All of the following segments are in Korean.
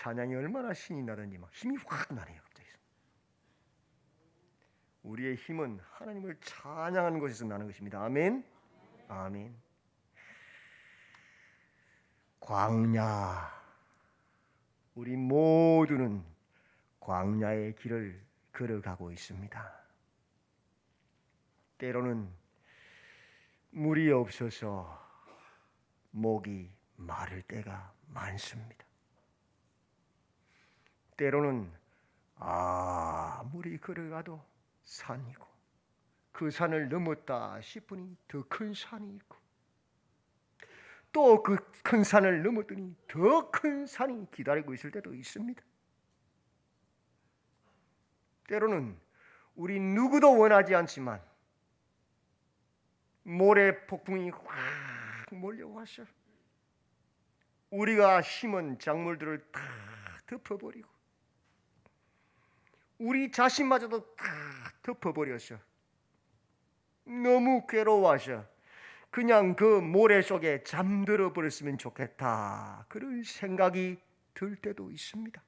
찬양이 얼마나 신이 나든지 막 힘이 확 나네요. 갑자기. 우리의 힘은 하나님을 찬양하는 것에서 나는 것입니다. 아멘. 아멘. 광야. 우리 모두는 광야의 길을 걸어가고 있습니다. 때로는 물이 없어서 목이 마를 때가 많습니다. 때로는 아무리 걸어가도 산이고 그 산을 넘었다 싶으니 더 큰 산이 있고 또 그 큰 산을 넘었더니 더 큰 산이 기다리고 있을 때도 있습니다. 때로는 우리 누구도 원하지 않지만 모래 폭풍이 확 몰려와서 우리가 심은 작물들을 다 덮어버리고 우리 자신마저도 다 덮어버려서 너무 괴로워서 그냥 그 모래 속에 잠들어 버렸으면 좋겠다 그런 생각이 들 때도 있습니다.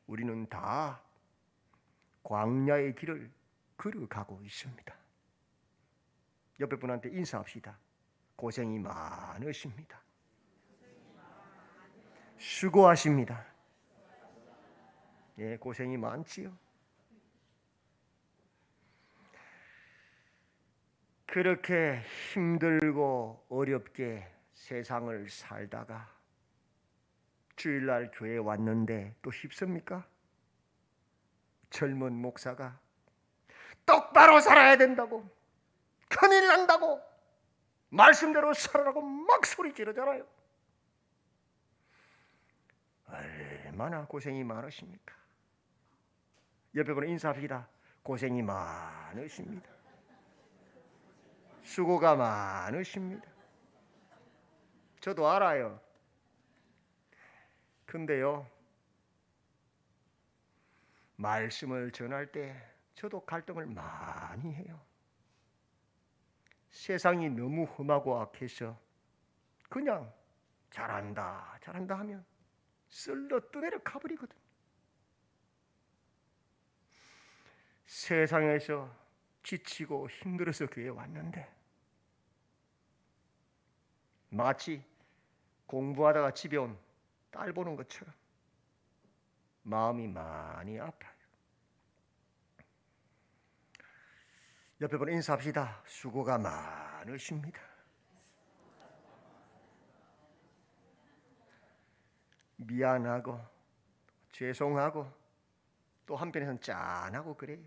우리는 다 광야의 길을 걸어가고 있습니다. 옆에 분한테 인사합시다. 고생이 많으십니다. 수고하십니다. 예, 고생이 많지요. 그렇게 힘들고 어렵게 세상을 살다가 주일날 교회에 왔는데 또 쉽습니까? 젊은 목사가 똑바로 살아야 된다고 큰일 난다고 말씀대로 살아라고 막 소리 지르잖아요. 얼마나 고생이 많으십니까? 옆에 분은 인사합시다. 고생이 많으십니다. 수고가 많으십니다. 저도 알아요. 근데요, 말씀을 전할 때 저도 갈등을 많이 해요. 세상이 너무 험하고 악해서 그냥 잘한다 하면 쓸러 떠내려 가버리거든. 세상에서 지치고 힘들어서 교회에 왔는데 마치 공부하다가 집에 온 딸 보는 것처럼 마음이 많이 아파요. 옆에 분은 인사합시다. 수고가 많으십니다. 미안하고 죄송하고 또 한편에서는 짠하고 그래요.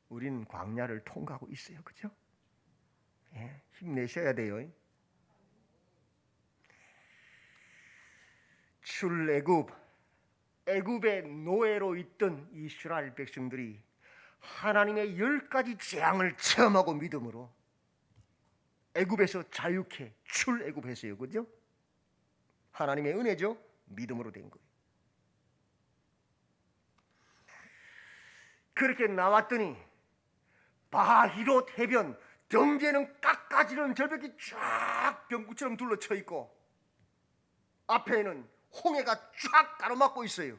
우리는 광야를 통과하고 있어요. 그렇죠? 예, 힘내셔야 돼요. 출애굽, 애굽의 노예로 있던 이스라엘 백성들이 하나님의 10가지 재앙을 체험하고 믿음으로 애굽에서 자유케 출애굽했어요. 그죠? 하나님의 은혜죠. 믿음으로 된 거예요. 그렇게 나왔더니 바히롯 해변 덩제는 깎아지는 절벽이 쫙 병구처럼 둘러쳐 있고 앞에는 홍해가 쫙 가로막고 있어요.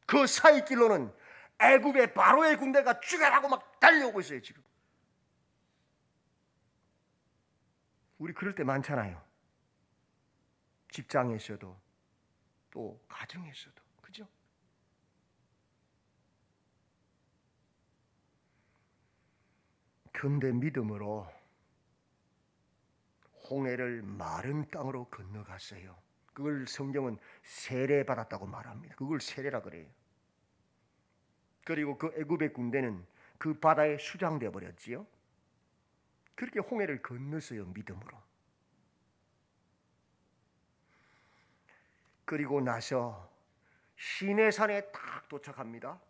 그 사이 길로는 애굽의 바로의 군대가 쭈갈하고 막 달려오고 있어요. 지금 우리 그럴 때 많잖아요. 직장에서도 또 가정에서도. 그죠? 근데 믿음으로 홍해를 마른 땅으로 건너갔어요. 그걸 성경은 세례받았다고 말합니다. 그걸 세례라 그래요. 그리고 그 애굽의 군대는 그 바다에 수장되어 버렸지요. 그렇게 홍해를 건넜어요. 믿음으로. 그리고 나서 시내산에 딱 도착합니다.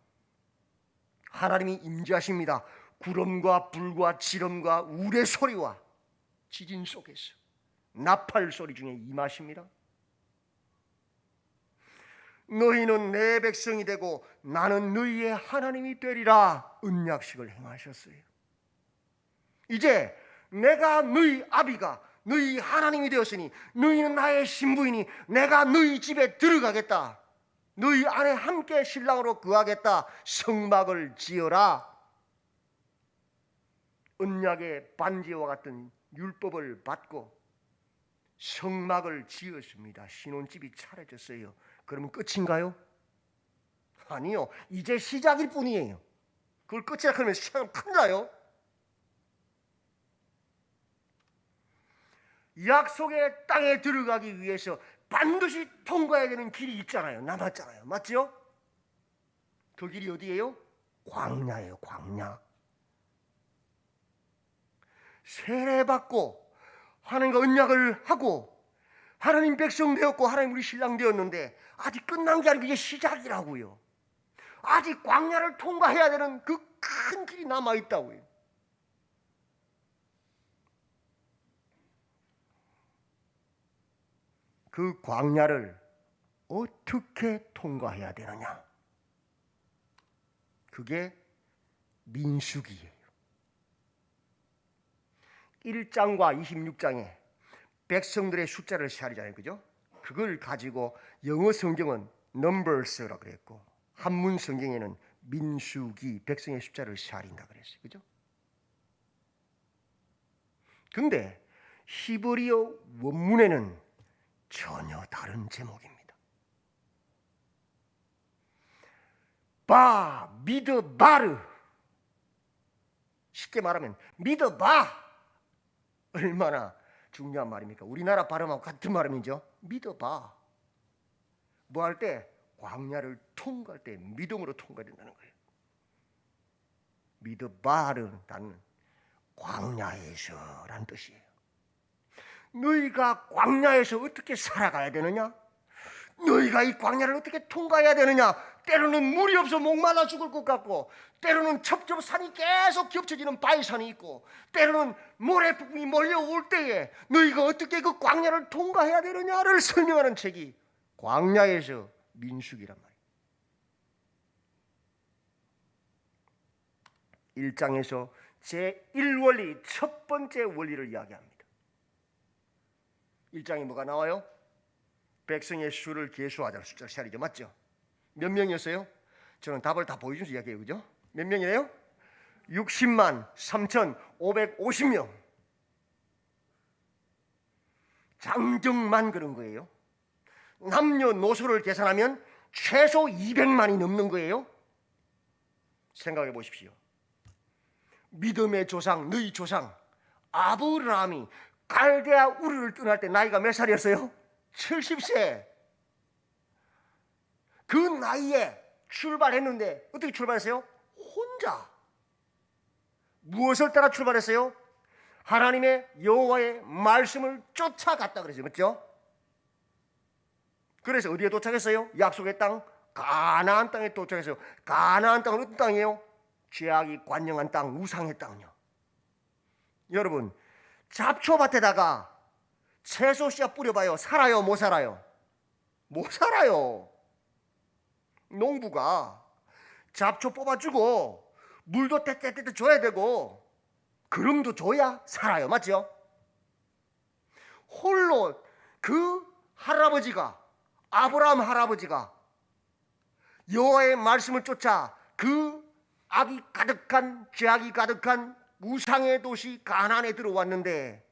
하나님이 임재하십니다. 구름과 불과 지름과 우레 소리와 지진 속에서 나팔 소리 중에 임하십니다. 너희는 내 백성이 되고 나는 너희의 하나님이 되리라 언약식을 행하셨어요. 이제 내가 너희 아비가 너희 하나님이 되었으니 너희는 나의 신부이니 내가 너희 집에 들어가겠다. 너희 안에 함께 신랑으로 거하겠다. 성막을 지어라. 언약의 반지와 같은 율법을 받고 성막을 지었습니다. 신혼집이 차려졌어요. 그러면 끝인가요? 아니요. 이제 시작일 뿐이에요. 그걸 끝이라 하면 시작은 큰일 나요. 약속의 땅에 들어가기 위해서 반드시 통과해야 되는 길이 있잖아요. 남았잖아요. 맞죠? 그 길이 어디예요? 광야예요. 광야. 세례받고 하나님과 언약을 하고 하나님 백성 되었고 하나님 우리 신랑 되었는데 아직 끝난 게 아니고 이제 시작이라고요. 아직 광야를 통과해야 되는 그 큰 길이 남아있다고요. 그 광야를 어떻게 통과해야 되느냐? 그게 민수기예요. 1장과 26장에 백성들의 숫자를 세하잖아요. 그죠? 그걸 가지고 영어 성경은 넘버스라고 그랬고 한문 성경에는 민수기 백성의 숫자를 세하린다 그랬어요. 그죠? 근데 히브리어 원문에는 전혀 다른 제목입니다. 미드바르. 쉽게 말하면 믿어봐. 얼마나 중요한 말입니까? 우리나라 발음하고 같은 발음이죠. 믿어봐. 뭐 할 때? 광야를 통과할 때 믿음으로 통과해야 된다는 거예요. 믿어봐라는 광야에서라는 뜻이에요. 너희가 광야에서 어떻게 살아가야 되느냐? 너희가 이 광야를 어떻게 통과해야 되느냐? 때로는 물이 없어 목말라 죽을 것 같고, 때로는 첩첩산이 계속 겹쳐지는 바위산이 있고, 때로는 모래폭풍이 몰려올 때에 너희가 어떻게 그 광야를 통과해야 되느냐를 설명하는 책이 광야에서 민수기란 말이에요. 1장에서 제1원리 첫 번째 원리를 이야기합니다. 1장에 뭐가 나와요? 백성의 수를 계수하자. 숫자 세알이죠. 맞죠? 몇 명이었어요? 저는 답을 다 보여주면서 이야기해요. 그죠? 몇 명이래요? 60만 3,550명. 장정만 그런 거예요. 남녀노소를 계산하면 최소 200만이 넘는 거예요. 생각해 보십시오. 믿음의 조상, 너희 조상 아브라함이 갈대아 우르를 떠날 때 나이가 몇 살이었어요? 70세. 그 나이에 출발했는데 어떻게 출발했어요? 혼자. 무엇을 따라 출발했어요? 하나님의 여호와의 말씀을 쫓아갔다 그랬죠. 맞죠? 그래서 어디에 도착했어요? 약속의 땅 가나안 땅에 도착했어요. 가나안 땅은 어떤 땅이에요? 죄악이 관영한 땅, 우상의 땅이요. 여러분, 잡초밭에다가 채소 씨앗 뿌려봐요. 살아요? 못 살아요? 못 살아요. 농부가 잡초 뽑아주고 물도 때때때 줘야 되고 그름도 줘야 살아요. 맞죠? 홀로 그 할아버지가, 아브라함 할아버지가 여호와의 말씀을 쫓아 그 악이 가득한, 죄악이 가득한 우상의 도시 가나안에 들어왔는데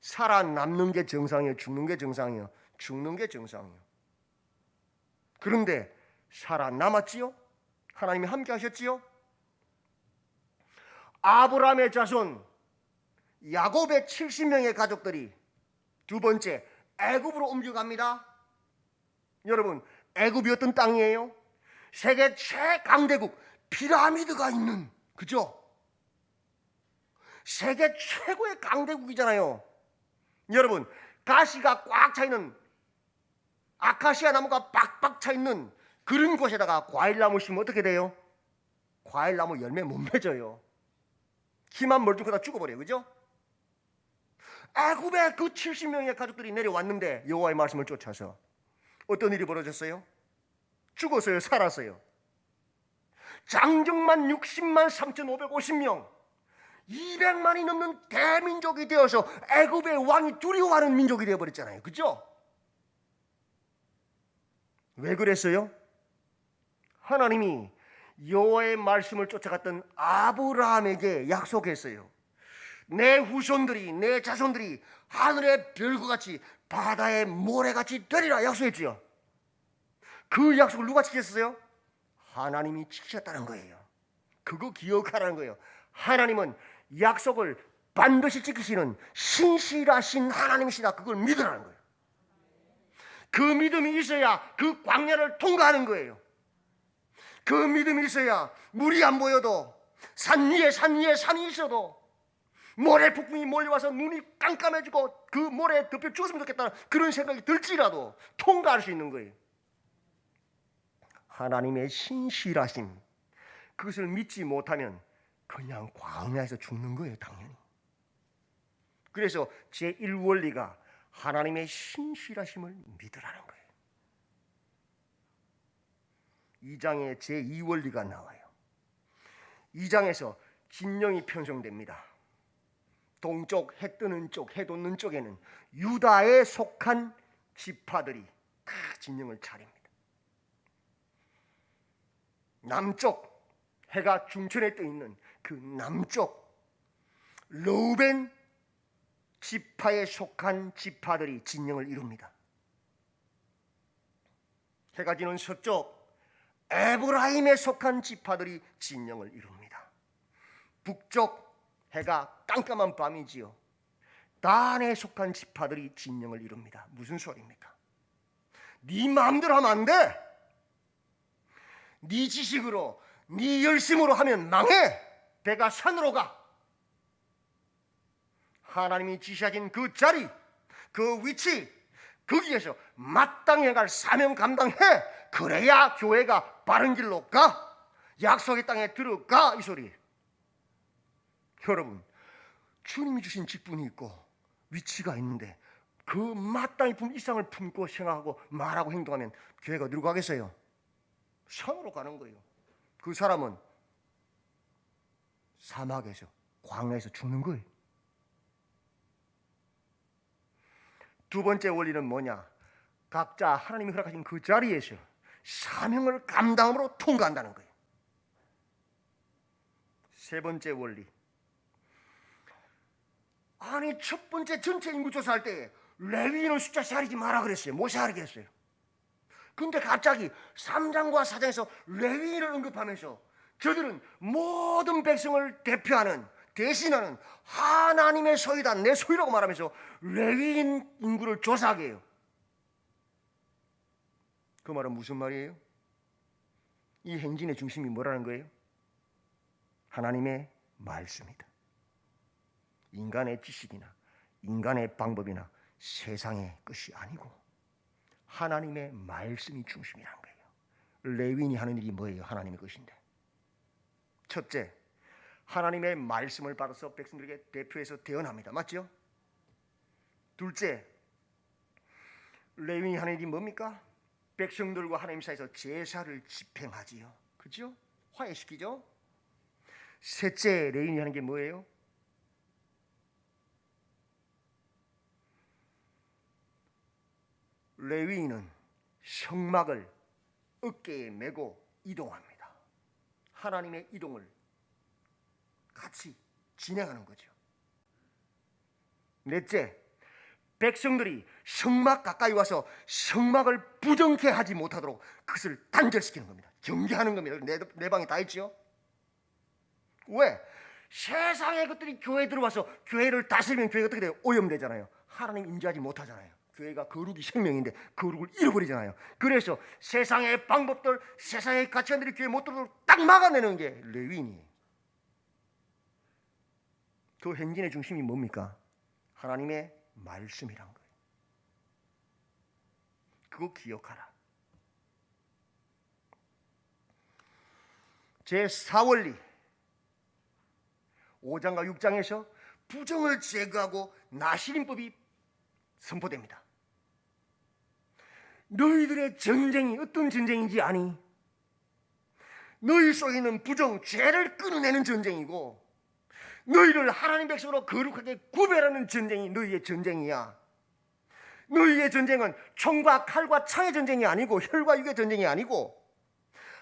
살아남는 게 정상이에요? 죽는 게 정상이에요? 죽는 게 정상이에요. 그런데 살아남았지요? 하나님이 함께 하셨지요? 아브라함의 자손 야곱의 70명의 가족들이 두 번째 애굽으로 옮겨갑니다. 여러분, 애굽이 어떤 땅이에요? 세계 최강대국 피라미드가 있는, 그죠? 세계 최고의 강대국이잖아요. 여러분, 가시가 꽉 차있는 아카시아 나무가 빡빡 차있는 그런 곳에다가 과일나무 심으면 어떻게 돼요? 과일나무 열매 못 맺어요. 키만 멀뚱하다 죽어버려요. 그죠? 애굽의 그 70명의 가족들이 내려왔는데 여호와의 말씀을 쫓아서 어떤 일이 벌어졌어요? 죽었어요? 살았어요? 장정만 60만 3,550명, 200만이 넘는 대민족이 되어서 애굽의 왕이 두려워하는 민족이 되어버렸잖아요. 그죠? 왜 그랬어요? 하나님이 여호와의 말씀을 쫓아갔던 아브라함에게 약속했어요. 내 후손들이, 내 자손들이 하늘의 별과 같이 바다의 모래같이 되리라 약속했지요. 그 약속을 누가 지켰어요? 하나님이 지키셨다는 거예요. 그거 기억하라는 거예요. 하나님은 약속을 반드시 지키시는 신실하신 하나님이시다. 그걸 믿으라는 거예요. 그 믿음이 있어야 그 광야를 통과하는 거예요. 그 믿음이 있어야 물이 안 보여도 산 위에 산이 있어도 모래 폭풍이 몰려와서 눈이 깜깜해지고 그 모래에 덮여 죽었으면 좋겠다는 그런 생각이 들지라도 통과할 수 있는 거예요. 하나님의 신실하심, 그것을 믿지 못하면 그냥 광야에서 죽는 거예요. 당연히. 그래서 제1원리가 하나님의 신실하심을 믿으라는 거예요. 2장에 제2원리가 나와요. 2장에서 진영이 편성됩니다. 동쪽 해 뜨는 쪽, 해 돋는 쪽에는 유다에 속한 지파들이 진영을 차립니다. 남쪽, 해가 중천에 떠 있는 그 남쪽 르우벤 지파에 속한 지파들이 진영을 이룹니다. 해가 지는 서쪽 에브라임에 속한 지파들이 진영을 이룹니다. 북쪽 해가 깜깜한 밤이지요. 단에 속한 지파들이 진영을 이룹니다. 무슨 소리입니까? 네 마음대로 하면 안 돼. 네 지식으로, 네 열심으로 하면 망해. 배가 산으로 가. 하나님이 지시하신 그 자리, 그 위치, 거기에서 마땅히 갈 사명 감당해. 그래야 교회가 바른 길로 가. 약속의 땅에 들어가. 이 소리. 여러분, 주님이 주신 직분이 있고 위치가 있는데 그 마땅히 품 이상을 품고 생각하고 말하고 행동하면 교회가 어디로 가겠어요? 산으로 가는 거예요. 그 사람은 사막에서, 광야에서 죽는 거예요. 두 번째 원리는 뭐냐? 각자 하나님이 허락하신 그 자리에서 사명을 감당함으로 통과한다는 거예요. 세 번째 원리. 아니, 첫 번째 전체 인구 조사할 때 레위인은 숫자 세하지 마라 그랬어요. 못 세하게 했어요. 근데 갑자기 3장과 4장에서 레위인을 언급하면서 저들은 모든 백성을 대표하는, 대신하는 하나님의 소유다, 내 소유라고 말하면서 레위인 인구를 조사하게 해요. 그 말은 무슨 말이에요? 이 행진의 중심이 뭐라는 거예요? 하나님의 말씀이다. 인간의 지식이나 인간의 방법이나 세상의 것이 아니고 하나님의 말씀이 중심이라는 거예요. 레위인이 하는 일이 뭐예요? 하나님의 것인데. 첫째, 하나님의 말씀을 받아서 백성들에게 대표해서 대언합니다. 맞죠? 둘째, 레위인이 하는 일이 뭡니까? 백성들과 하나님 사이에서 제사를 집행하지요. 그죠? 화해시키죠? 셋째, 레위인이 하는 게 뭐예요? 레위인은 성막을 어깨에 메고 이동합니다. 하나님의 이동을 같이 진행하는 거죠. 넷째, 백성들이 성막 가까이 와서 성막을 부정케 하지 못하도록 그것을 단절시키는 겁니다. 경계하는 겁니다. 내 방에 다 있죠? 왜? 세상의 것들이 교회에 들어와서 교회를 다스리면 교회가 어떻게 돼요? 오염되잖아요. 하나님 임재하지 못하잖아요. 교회가 거룩이 생명인데 거룩을 잃어버리잖아요. 그래서 세상의 방법들, 세상의 가치관들이 교회에 못 들어오도록 딱 막아내는 게 레위인이에요. 그 행진의 중심이 뭡니까? 하나님의 말씀이란 거예요. 그거 기억하라. 제4원리 5장과 6장에서 부정을 제거하고 나시린법이 선포됩니다. 너희들의 전쟁이 어떤 전쟁인지 아니? 너희 속에 있는 부정, 죄를 끊어내는 전쟁이고 너희를 하나님 백성으로 거룩하게 구별하는 전쟁이 너희의 전쟁이야. 너희의 전쟁은 총과 칼과 창의 전쟁이 아니고 혈과 육의 전쟁이 아니고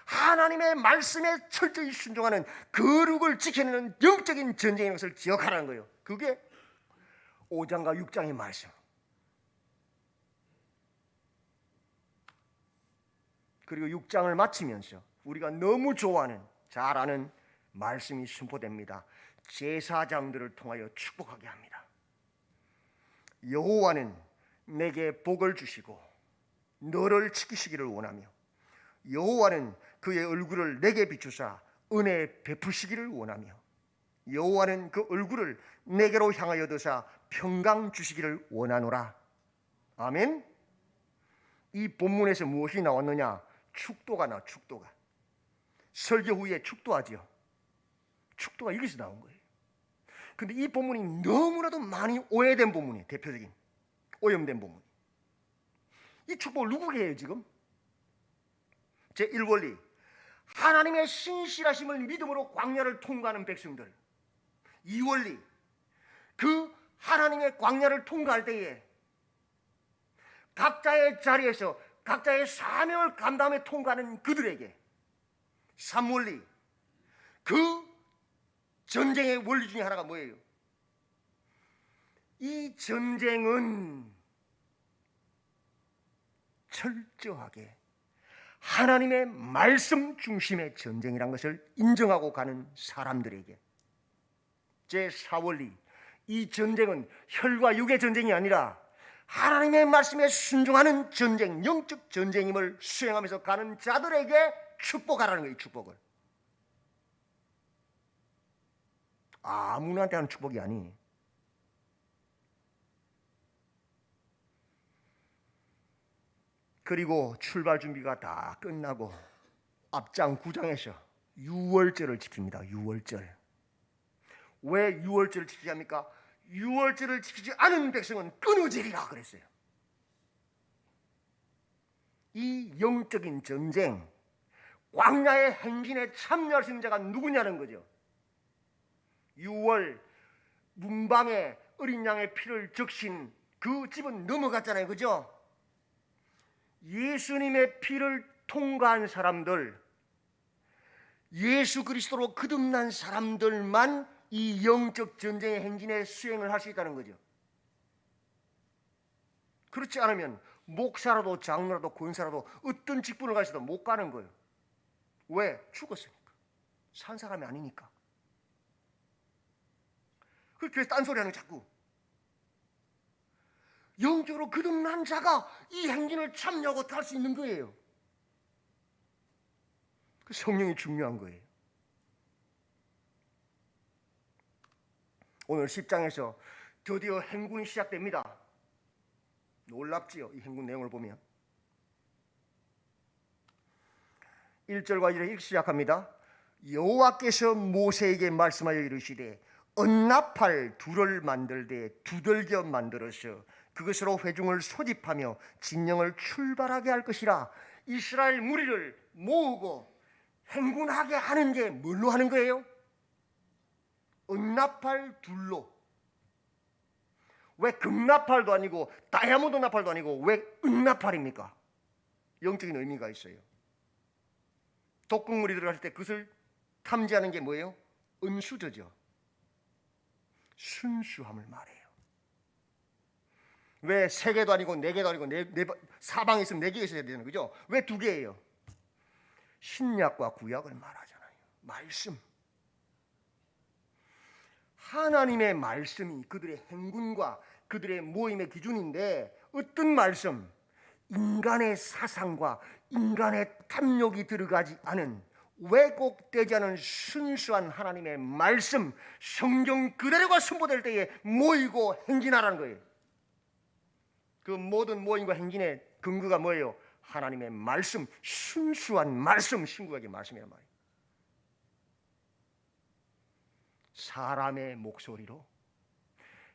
하나님의 말씀에 철저히 순종하는 거룩을 지켜내는 영적인 전쟁인 것을 기억하라는 거예요. 그게 5장과 6장의 말씀. 그리고 6장을 마치면서 우리가 너무 좋아하는 잘 아는 말씀이 선포됩니다. 제사장들을 통하여 축복하게 합니다. 여호와는 내게 복을 주시고 너를 지키시기를 원하며 여호와는 그의 얼굴을 내게 비추사 은혜 베푸시기를 원하며 여호와는 그 얼굴을 내게로 향하여 드사 평강 주시기를 원하노라. 아멘. 이 본문에서 무엇이 나왔느냐? 축도가 나와. 축도가. 설교 후에 축도하지요. 축도가 여기서 나온 거예요. 근데 이 본문이 너무나도 많이 오해된 본문이에요. 대표적인 오염된 본문. 이 축복을 누구에게 해요 지금? 제1원리, 하나님의 신실하심을 믿음으로 광야를 통과하는 백성들. 2원리, 그 하나님의 광야를 통과할 때에 각자의 자리에서 각자의 사명을 감당해 통과하는 그들에게. 3원리, 그 전쟁의 원리 중에 하나가 뭐예요? 이 전쟁은 철저하게 하나님의 말씀 중심의 전쟁이란 것을 인정하고 가는 사람들에게. 제4원리, 이 전쟁은 혈과 육의 전쟁이 아니라 하나님의 말씀에 순종하는 전쟁, 영적 전쟁임을 수행하면서 가는 자들에게 축복하라는 거예요. 축복을. 아무나한테 하는 축복이 아니. 그리고 출발 준비가 다 끝나고 앞장 9장에서 유월절을 지킵니다. 유월절. 왜 유월절을 지키게 합니까? 유월절을 지키지 않은 백성은 끊어지리라 그랬어요. 이 영적인 전쟁, 광야의 행진에 참여할 수 있는 자가 누구냐는 거죠. 6월 문방에 어린 양의 피를 적신 그 집은 넘어갔잖아요. 그죠? 예수님의 피를 통과한 사람들, 예수 그리스도로 거듭난 사람들만 이 영적 전쟁의 행진에 수행을 할 수 있다는 거죠. 그렇지 않으면 목사라도 장로라도 권사라도 어떤 직분을 가셔도 못 가는 거예요. 왜? 죽었으니까. 산 사람이 아니니까. 그래서 딴소리 하는 거 자꾸. 영적으로 거듭난 자가 이 행진을 참여하고 할 수 있는 거예요. 그 성령이 중요한 거예요. 오늘 10장에서 드디어 행군이 시작됩니다. 놀랍지요? 이 행군 내용을 보면 1절과 2절 읽기 시작합니다. 여호와께서 모세에게 말씀하여 이르시되 언나팔 둘을 만들되 두들겨 만들어서 그것으로 회중을 소집하며 진영을 출발하게 할 것이라. 이스라엘 무리를 모으고 행군하게 하는 게 뭘로 하는 거예요? 은나팔 둘로. 왜 금나팔도 아니고 다이아몬드 나팔도 아니고 왜 은나팔입니까? 영적인 의미가 있어요. 독극물이 들어갈 때 그것을 탐지하는 게 뭐예요? 은수저죠. 순수함을 말해요. 왜 3개도 아니고 4개도 아니고 사방에 있으면 4개가 있어야 되는 거죠? 왜 2개예요? 신약과 구약을 말하잖아요. 말씀. 하나님의 말씀이 그들의 행군과 그들의 모임의 기준인데 어떤 말씀? 인간의 사상과 인간의 탐욕이 들어가지 않은 왜곡되지 않은 순수한 하나님의 말씀, 성경 그대로가 선포될 때에 모이고 행진하라는 거예요. 그 모든 모임과 행진의 근거가 뭐예요? 하나님의 말씀, 순수한 말씀, 신구약의 말씀이란 말이에요. 사람의 목소리로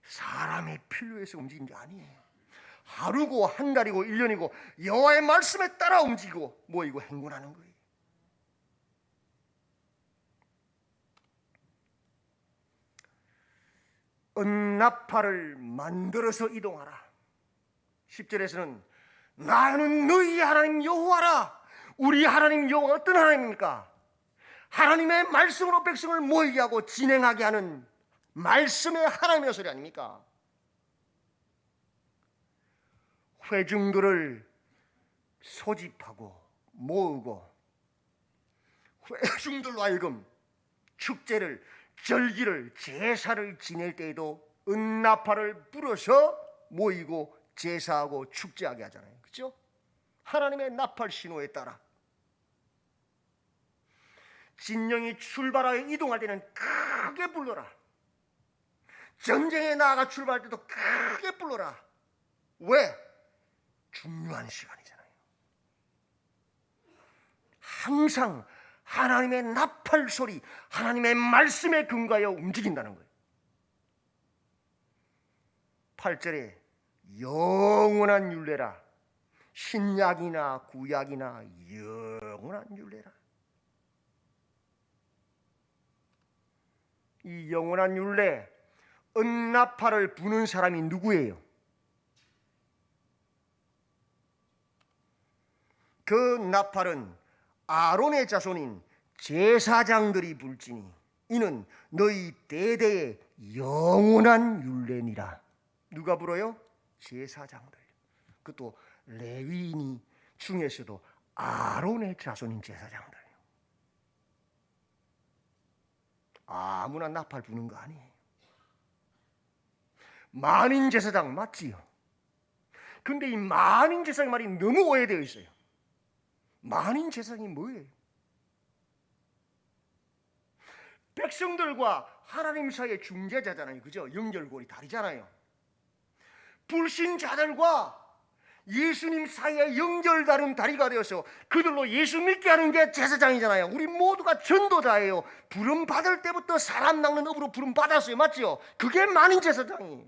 사람의 필요에서 움직이는 게 아니에요. 하루고 한 달이고 1년이고 여호와의 말씀에 따라 움직이고 모이고 행군하는 거예요. 은나팔을 만들어서 이동하라. 10절에서는 나는 너희 하나님 여호와라. 우리 하나님 여호와가 어떤 하나님입니까? 하나님의 말씀으로 백성을 모이게 하고 진행하게 하는 말씀의 하나님의 소리 아닙니까? 회중들을 소집하고 모으고 회중들로 하여금 축제를, 절기를, 제사를 지낼 때에도 은나팔을 불어서 모이고 제사하고 축제하게 하잖아요. 그렇죠? 하나님의 나팔 신호에 따라 진영이 출발하여 이동할 때는 크게 불러라. 전쟁에 나아가 출발할 때도 크게 불러라. 왜? 중요한 시간이잖아요. 항상 하나님의 나팔 소리, 하나님의 말씀에 근거하여 움직인다는 거예요. 8절에 영원한 율례라. 신약이나 구약이나 영원한 율례라. 이 영원한 율례, 은나팔을 부는 사람이 누구예요? 그 나팔은 아론의 자손인 제사장들이 불지니 이는 너희 대대의 영원한 율례니라. 누가 불어요? 제사장들. 그것도 레위인이 중에서도 아론의 자손인 제사장들. 아무나 나팔 부는 거 아니에요. 만인 제사장 맞지요? 근데 이 만인 제사장 말이 너무 오해되어 있어요. 만인 제사장이 뭐예요? 백성들과 하나님 사이의 중재자잖아요. 그죠? 연결고리 다리잖아요. 불신자들과 예수님 사이에 연결다른 다리가 되어서 그들로 예수 믿게 하는 게 제사장이잖아요. 우리 모두가 전도자예요. 부름 받을 때부터 사람 낚는 업으로 부름 받았어요. 맞죠? 그게 만인 제사장이에요.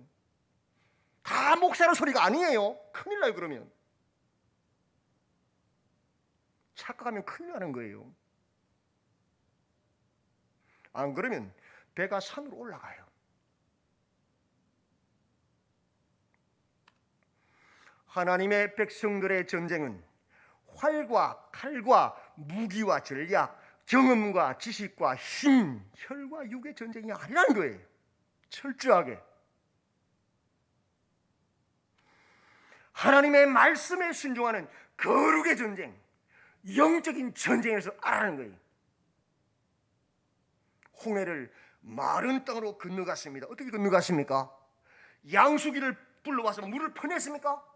다 목사의 소리가 아니에요. 큰일 나요. 그러면 착각하면 큰일 나는 거예요. 안 그러면 배가 산으로 올라가요. 하나님의 백성들의 전쟁은 활과 칼과 무기와 전략, 경험과 지식과 힘, 혈과 육의 전쟁이 아니라는 거예요. 철저하게 하나님의 말씀에 순종하는 거룩의 전쟁, 영적인 전쟁에서 알아는 거예요. 홍해를 마른 땅으로 건너갔습니다. 어떻게 건너갔습니까? 양수기를 불러와서 물을 퍼냈습니까?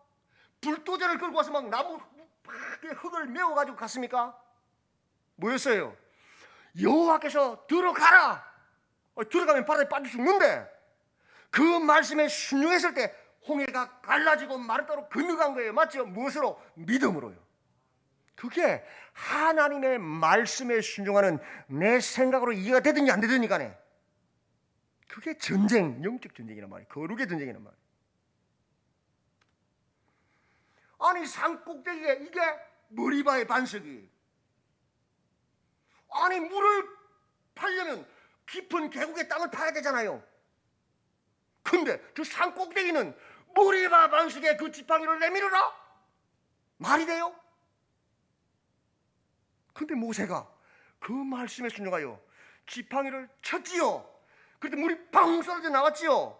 불도저를 끌고 와서 막 나무 흙을 메워가지고 갔습니까? 뭐였어요? 여호와께서 들어가라. 들어가면 바다에 빠져 죽는데 그 말씀에 순종했을 때 홍해가 갈라지고 마른 땅으로 건너간 거예요. 맞죠? 무엇으로? 믿음으로요. 그게 하나님의 말씀에 순종하는 내 생각으로 이해가 되든지 안 되든지 간에 그게 전쟁, 영적 전쟁이란 말이에요. 거룩의 전쟁이란 말이에요. 아니 산 꼭대기에 이게 머리바의 반석이, 아니 물을 팔려면 깊은 계곡의 땅을 파야 되잖아요. 근데 저 산 꼭대기는 머리바 반석에 그 지팡이를 내밀어라? 말이 돼요? 근데 모세가 그 말씀에 순종하여 지팡이를 쳤지요. 그런데 물이 팡 쏟아져 나왔지요.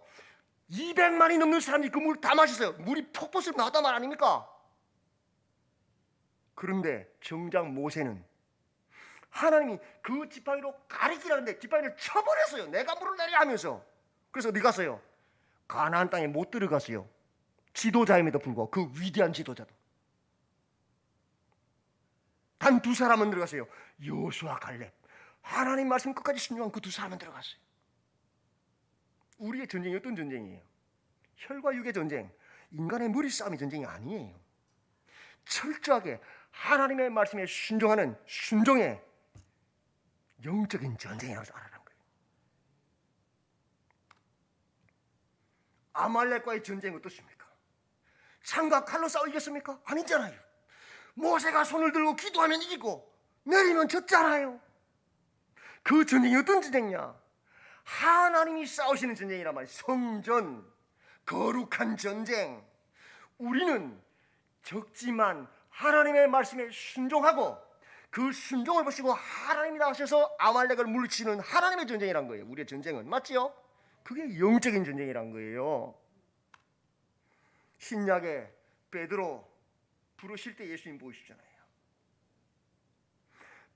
200만이 넘는 사람이 그 물 다 마셨어요. 물이 폭포수로 나왔단 말 아닙니까? 그런데 정작 모세는 하나님이 그 지팡이로 가리키라는데 지팡이를 쳐버렸어요. 내가 물을 내려 하면서. 그래서 어디 갔어요? 가나안 땅에 못 들어갔어요. 지도자임에도 불구하고 그 위대한 지도자도. 단 두 사람은 들어갔어요. 여호수아, 갈렙. 하나님 말씀 끝까지 순종한 그 두 사람은 들어갔어요. 우리의 전쟁이 어떤 전쟁이에요? 혈과 육의 전쟁, 인간의 머리 싸움의 전쟁이 아니에요. 철저하게 하나님의 말씀에 순종하는 순종의 영적인 전쟁이라고 알아라는 거예요. 아말렉과의 전쟁은 어떻습니까? 창과 칼로 싸워 이겼습니까? 아니잖아요. 모세가 손을 들고 기도하면 이기고 내리면 졌잖아요. 그 전쟁이 어떤 전쟁이냐? 하나님이 싸우시는 전쟁이란 말이에요. 성전, 거룩한 전쟁. 우리는 적지만 하나님의 말씀에 순종하고 그 순종을 보시고 하나님이 나오셔서 아말렉을 물리치는 하나님의 전쟁이란 거예요. 우리의 전쟁은. 맞지요? 그게 영적인 전쟁이란 거예요. 신약에 베드로 부르실 때 예수님 보이시잖아요.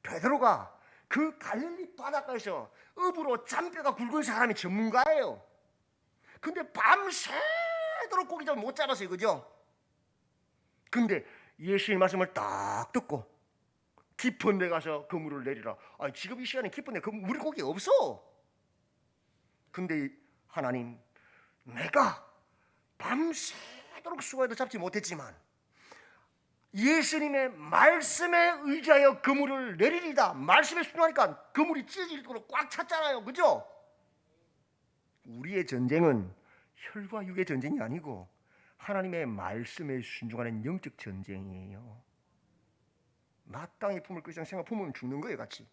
베드로가 그 갈릴리 바닷가에서 업으로 잔뼈가 굵은 사람이 전문가예요. 근데 밤새도록 고기를 못 잡았어요. 그죠? 근데 예수님 말씀을 딱 듣고 깊은 데 가서 그물을 내리라. 아니, 지금 이 시간에 깊은 데 물고기 없어. 근데 하나님, 내가 밤새도록 수고해도 잡지 못했지만 예수님의 말씀에 의지하여 그물을 내리리다. 말씀에 순종하니까 그물이 찢어질 정도로 꽉 찼잖아요. 그죠? 우리의 전쟁은 혈과 육의 전쟁이 아니고 하나님의 말씀에 순종하는 영적 전쟁이에요. 마땅히 품을 것이랑 생각 품으면 죽는 거예요. 같이.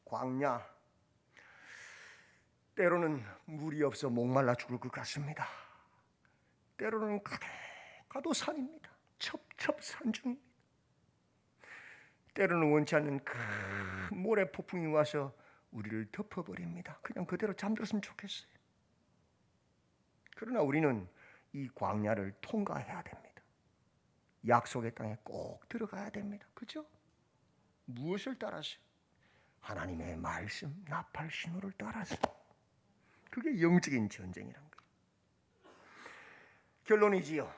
광야, 때로는 물이 없어 목말라 죽을 것 같습니다. 때로는 가도 산입니다. 첩첩산중입니다. 때로는 원치 않는 큰 모래 폭풍이 와서 우리를 덮어버립니다. 그냥 그대로 잠들었으면 좋겠어요. 그러나 우리는 이 광야를 통과해야 됩니다. 약속의 땅에 꼭 들어가야 됩니다. 그죠? 무엇을 따라서? 하나님의 말씀, 나팔 신호를 따라서. 그게 영적인 전쟁이란 거예요. 결론이지요.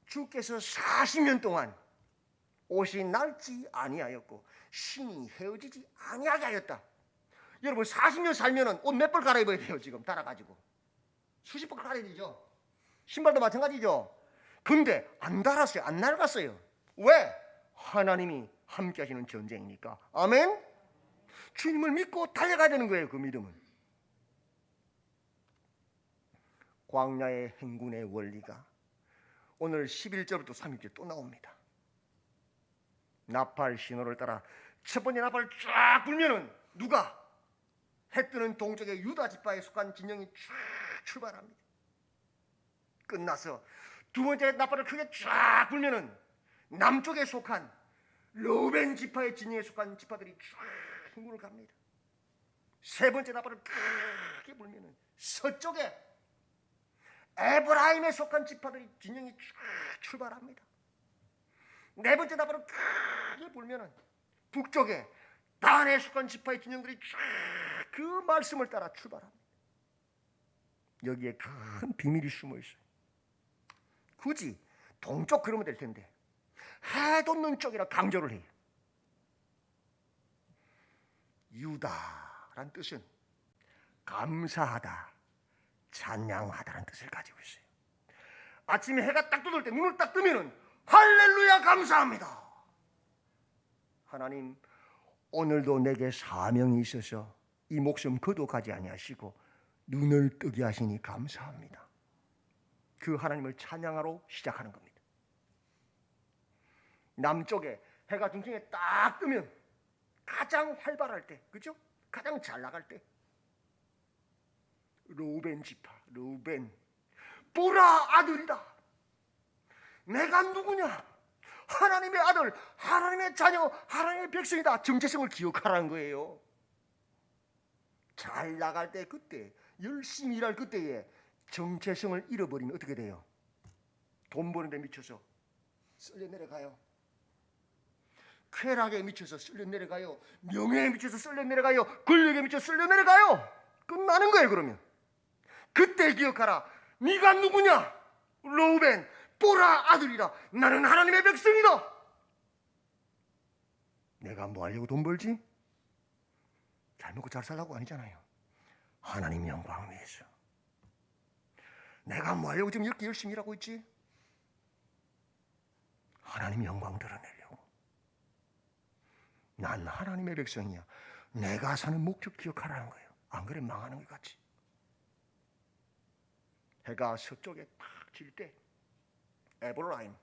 주께서 40년 동안 옷이 낡지 아니하였고 신이 헤어지지 아니하게 하였다. 여러분 40년 살면은 옷 몇 벌 갈아입어야 돼요. 지금 달아가지고 수십 벌 갈아야 되죠. 신발도 마찬가지죠. 근데 안 달았어요. 안 낡았어요. 왜? 하나님이 함께 하시는 전쟁이니까. 아멘. 주님을 믿고 달려가야 되는 거예요. 그 믿음은. 광야의 행군의 원리가 오늘 11절부터 30절 또 나옵니다. 나팔 신호를 따라 첫 번째 나팔을 쫙 불면은 누가? 해 뜨는 동쪽의 유다 지파에 속한 진영이 쫙 출발합니다. 끝나서 두 번째 나팔을 크게 쫙 불면은 남쪽에 속한 르우벤 지파의 진영에 속한 지파들이 쫙 행군을 갑니다. 세 번째 나팔을 크게 불면은 서쪽에 에브라임에 속한 지파들이 진영이 쫙 출발합니다. 네 번째 나팔을 크게 불면은 북쪽에 단에 속한 지파의 진영들이 쫙 그 말씀을 따라 출발합니다. 여기에 큰 비밀이 숨어 있어요. 굳이 동쪽 그러면 될 텐데 해 돋는 쪽이라 강조를 해요. 유다란 뜻은 감사하다, 찬양하다라는 뜻을 가지고 있어요. 아침에 해가 딱 돋을 때 눈을 딱 뜨면은 할렐루야 감사합니다. 하나님 오늘도 내게 사명이 있어서 이 목숨 거둬가지 아니하시고 눈을 뜨게 하시니 감사합니다. 그 하나님을 찬양하러 시작하는 겁니다. 남쪽에 해가 중층에 딱 뜨면 가장 활발할 때, 그죠? 가장 잘 나갈 때 르우벤 지파, 르우벤 보라 아들이다. 내가 누구냐? 하나님의 아들, 하나님의 자녀, 하나님의 백성이다. 정체성을 기억하라는 거예요. 잘 나갈 때 그때, 열심히 일할 그때에 정체성을 잃어버리면 어떻게 돼요? 돈 버는 데 미쳐서 쓸려 내려가요. 쾌락에 미쳐서 쓸려 내려가요. 명예에 미쳐서 쓸려 내려가요. 권력에 미쳐서 쓸려 내려가요. 끝나는 거예요. 그러면 그때 기억하라. 네가 누구냐? 르우벤 보라 아들이라. 나는 하나님의 백성이다. 내가 뭐 하려고 돈 벌지? 잘 먹고 잘 살라고 아니잖아요. 하나님 영광을 위해서. 내가 뭐 하려고 지금 이렇게 열심히 일하고 있지? 하나님 영광 드러내려고. 난 하나님의 백성이야. 내가 사는 목적 기억하라는 거예요. 안 그래 망하는 것 같지. 해가 서쪽에 탁 질 때 에브라임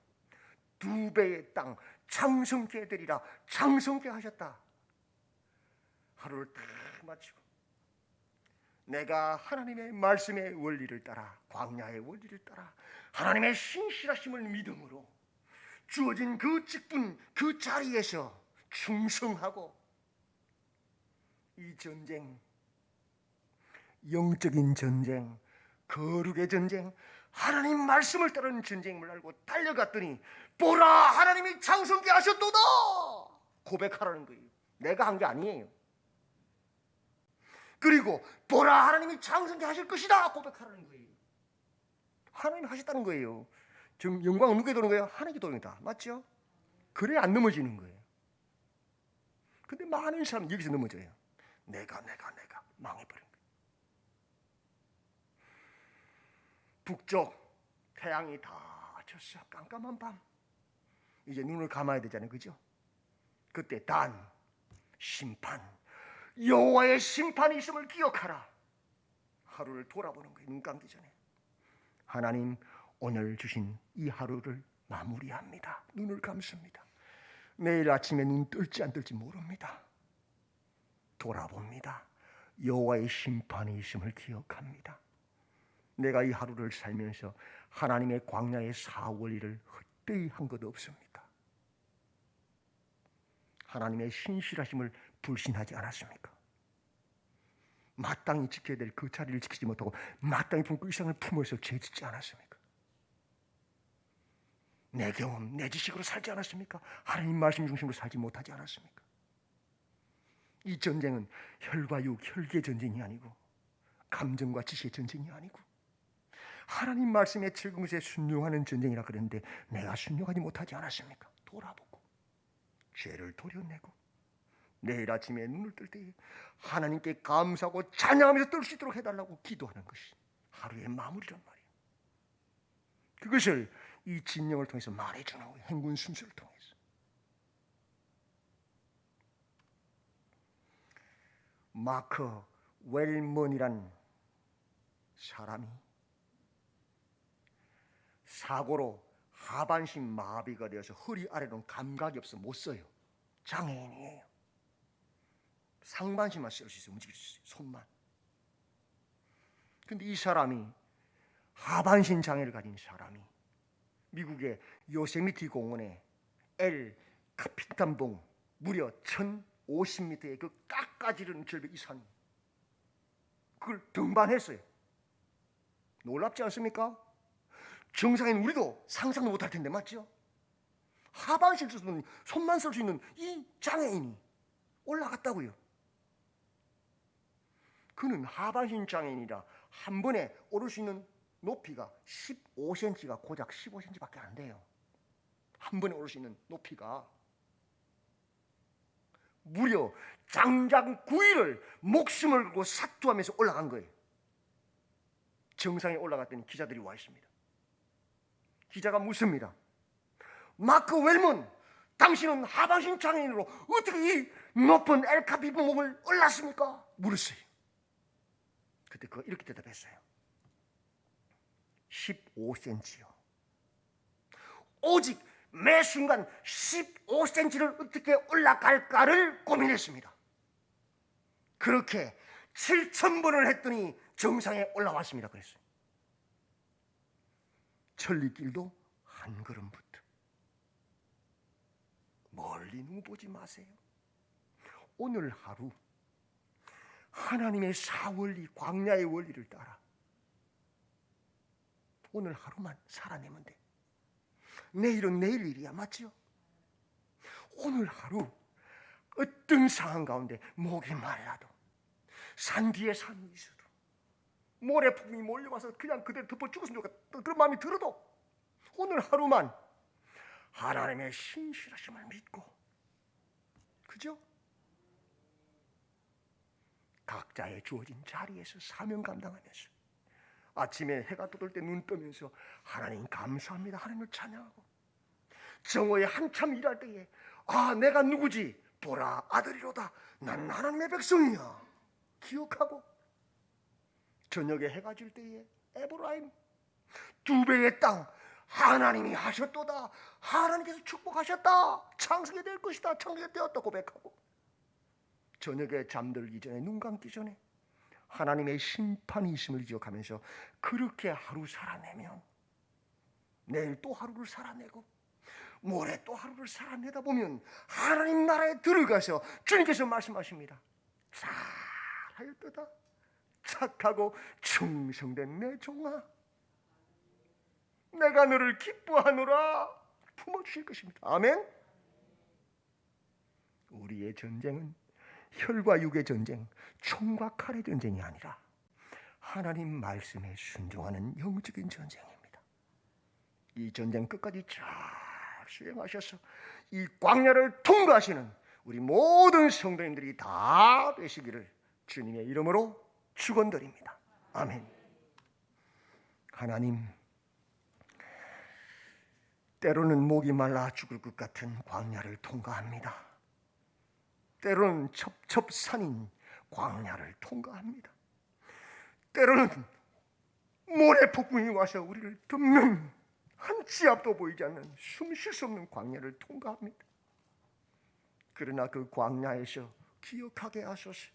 두 배의 땅 창성케 되리라. 창성케 하셨다. 하루를 딱 마치고 내가 하나님의 말씀의 원리를 따라, 광야의 원리를 따라 하나님의 신실하심을 믿음으로 주어진 그 직분, 그 자리에서 충성하고, 이 전쟁, 영적인 전쟁, 거룩의 전쟁, 하나님 말씀을 따르는 전쟁임을 알고 달려갔더니 보라, 하나님이 창성케 하셨도다 고백하라는 거예요. 내가 한 게 아니에요. 그리고 보라, 하나님이 창성케 하실 것이다 고백하라는 거예요. 하나님이 하셨다는 거예요. 지금 영광은 누구에게 도는 거예요? 하나님께 도는 거다. 맞죠? 그래야 안 넘어지는 거예요. 근데 많은 사람 여기서 넘어져요. 내가 망해버린 거예요. 북쪽 태양이 다 졌어. 깜깜한 밤. 이제 눈을 감아야 되잖아요. 그죠? 그때 단, 심판, 여호와의 심판이 있음을 기억하라. 하루를 돌아보는 거예요. 눈 감기 전에. 하나님, 오늘 주신 이 하루를 마무리합니다. 눈을 감습니다. 내일 아침에 눈 뜰지 안 뜰지 모릅니다. 돌아봅니다. 여호와의 심판이 있음을 기억합니다. 내가 이 하루를 살면서 하나님의 광야의 사월일을 헛되이 한 것 없습니까? 하나님의 신실하심을 불신하지 않았습니까? 마땅히 지켜야 될 그 자리를 지키지 못하고 마땅히 품고 이상을 품어서 죄짓지 않았습니까? 내 경험, 내 지식으로 살지 않았습니까? 하나님 말씀 중심으로 살지 못하지 않았습니까? 이 전쟁은 혈과 육, 혈기의 전쟁이 아니고 감정과 지식의 전쟁이 아니고 하나님 말씀에 적은 것에 순종하는 전쟁이라 그랬는데 내가 순종하지 못하지 않았습니까? 돌아보고 죄를 도려내고 내일 아침에 눈을 뜰 때 하나님께 감사하고 찬양하면서 뜰 수 있도록 해달라고 기도하는 것이 하루의 마무리란 말이에요. 그것을 이 진영을 통해서 말해주는 거예요. 행군 순서를 통해서. 마크 웰먼이란 사람이 사고로 하반신 마비가 되어서 허리 아래로는 감각이 없어 못 써요. 장애인이에요. 상반신만 쓸 수 있어요. 움직일 수 있어요. 손만. 근데 이 사람이 하반신 장애를 가진 사람이 미국의 요세미티 공원에 엘 카피탄봉 무려 1050m의 그 깎아지르는 절벽 이 산, 그걸 등반했어요. 놀랍지 않습니까? 정상인 우리도 상상도 못할 텐데 맞죠? 하반신 쓰는 손만 쓸 수 있는 이 장애인이 올라갔다고요. 그는 하반신 장애인이라 한 번에 오를 수 있는 높이가 15cm가 고작 15cm밖에 안 돼요. 한 번에 오를 수 있는 높이가. 무려 장장 9일을 목숨을 걸고 사투하면서 올라간 거예요. 정상에 올라갔더니 기자들이 와 있습니다. 기자가 묻습니다. 마크 웰먼, 당신은 하반신 장애인으로 어떻게 이 높은 엘카피봉을 올랐습니까? 물었어요. 그때 그거 이렇게 대답했어요. 15cm요. 오직 매 순간 15cm를 어떻게 올라갈까를 고민했습니다. 그렇게 7,000번을 했더니 정상에 올라왔습니다. 그랬어요. 천리길도 한 걸음부터. 멀리 눈 보지 마세요. 오늘 하루 하나님의 사원리, 광야의 원리를 따라 오늘 하루만 살아내면 돼. 내일은 내일 일이야. 맞죠? 오늘 하루 어떤 상황 가운데 목이 말라도 산 뒤에 산이 있어도 모래풍이 몰려와서 그냥 그대로 덮어 죽었으면 좋겠다 그런 마음이 들어도 오늘 하루만 하나님의 신실하심을 믿고, 그죠? 각자의 주어진 자리에서 사명 감당하면서 아침에 해가 떠들 때 눈 뜨면서 하나님 감사합니다, 하나님을 찬양하고, 정오에 한참 일할 때에 아 내가 누구지? 보라 아들이로다, 난 하나님의 백성이야 기억하고, 저녁에 해가 질 때에 에브라임 2배의 땅 하나님이 하셨도다, 하나님께서 축복하셨다, 창세게 될 것이다, 창세게 되었다 고백하고, 저녁에 잠들기 전에, 눈 감기 전에 하나님의 심판이 있음을 기억하면서 그렇게 하루 살아내면 내일 또 하루를 살아내고 모레 또 하루를 살아내다 보면 하나님 나라에 들어가서 주님께서 말씀하십니다. 잘하였도다, 착하고 충성된 내 종아, 내가 너를 기뻐하노라 품어주실 것입니다. 아멘. 우리의 전쟁은 혈과 육의 전쟁, 총과 칼의 전쟁이 아니라 하나님 말씀에 순종하는 영적인 전쟁입니다. 이 전쟁 끝까지 잘 수행하셔서 이 광야를 통과하시는 우리 모든 성도님들이 다 되시기를 주님의 이름으로 축원드립니다. 아멘. 하나님, 때로는 목이 말라 죽을 것 같은 광야를 통과합니다. 때로는 첩첩산인 광야를 통과합니다. 때로는 모래폭풍이 와서 우리를 덮는 한 치 앞도 보이지 않는 숨 쉴 수 없는 광야를 통과합니다. 그러나 그 광야에서 기억하게 하소서.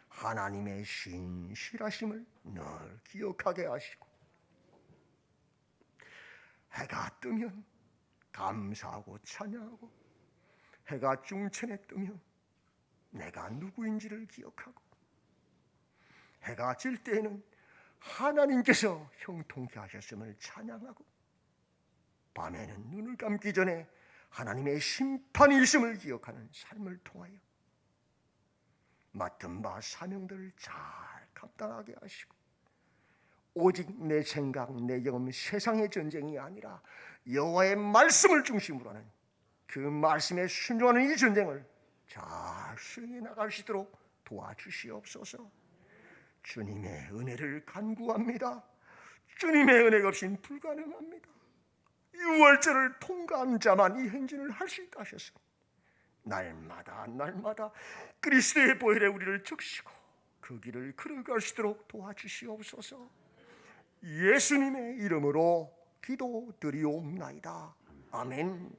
하나님의 신실하심을 늘 기억하게 하시고, 해가 뜨면 감사하고 찬양하고, 해가 중천에 뜨면 내가 누구인지를 기억하고, 해가 질 때에는 하나님께서 형통케 하셨음을 찬양하고, 밤에는 눈을 감기 전에 하나님의 심판이 있음을 기억하는 삶을 통하여 맡은 바 사명들을 잘 감당하게 하시고, 오직 내 생각, 내 경험, 세상의 전쟁이 아니라 여호와의 말씀을 중심으로 하는 그 말씀에 순종하는 이 전쟁을 잘 수행해 나갈 수 있도록 도와주시옵소서. 주님의 은혜를 간구합니다. 주님의 은혜가 없이는 불가능합니다. 유월절을 통과한 자만 이 행진을 할 수 있다 하셨습니다. 날마다 그리스도의 보혈에 우리를 적시고 그 길을 걸어갈 수 있도록 도와주시옵소서. 예수님의 이름으로 기도드리옵나이다. 아멘.